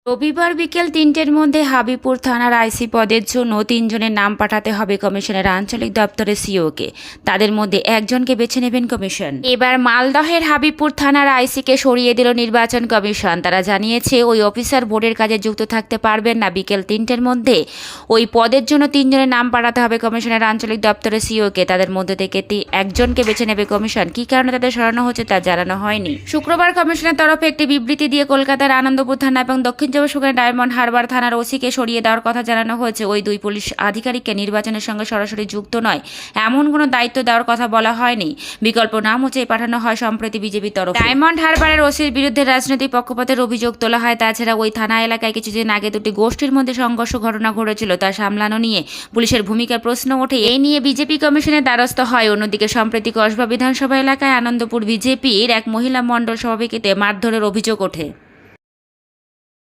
রবিবার বিকেল ৩টের মধ্যে হাবিবপুর থানার আইসি পদের জন্য ৩ জনের নাম পাঠাতে হবে কমিশনের আঞ্চলিক দপ্তরের সিওকে। তাদের মধ্যে একজনকে বেছে নেবেন কমিশন। এবার মালদহের হাবিবপুর থানার আইসিকে সরিয়ে দিল নির্বাচন কমিশন। তারা জানিয়েছে ওই অফিসার ভোটের কাজে যুক্ত থাকতে পারবেন না। বিকেল ৩টের মধ্যে ওই পদের জন্য ৩ জনের নাম পাঠাতে হবে কমিশনের আঞ্চলিক দপ্তরের সিওকে। তাদের মধ্যে থেকে একজনকে বেছে নেবে কমিশন। কী কারণে তাদের সরানো হচ্ছে তা জানানো হয়নি। শুক্রবার কমিশনের তরফে একটি বিবৃতি দিয়ে কলকাতার আনন্দপুর থানা এবং দক্ষিণ ডায়মন্ড হারবার থানার ওসিকে সরিয়ে দেওয়ার কথা জানানো হয়েছে। ওই দুই পুলিশ আধিকারিককে নির্বাচনের সঙ্গে সরাসরি যুক্ত নয় এমন কোনো দায়িত্ব দেওয়ার কথা বলা হয়নি। বিকল্প নাম হচ্ছে পাঠানো হয় সম্প্রতি বিজেপির তরফে। ডায়মন্ড হারবারের ওসির বিরুদ্ধে রাজনৈতিক পক্ষপাতের অভিযোগ তোলা হয়। তাছাড়া ওই থানা এলাকায় কিছুদিন আগে দুটি গোষ্ঠীর মধ্যে সংঘর্ষ ঘটনা ঘটেছিল, তা সামলানো নিয়ে পুলিশের ভূমিকার প্রশ্ন ওঠে। এই নিয়ে বিজেপি কমিশনের দ্বারস্থ হয়। অন্যদিকে সম্প্রতি কসবা বিধানসভা এলাকায় আনন্দপুর বিজেপির এক মহিলা মণ্ডল সভাপতিকে মারধরের অভিযোগ ওঠে।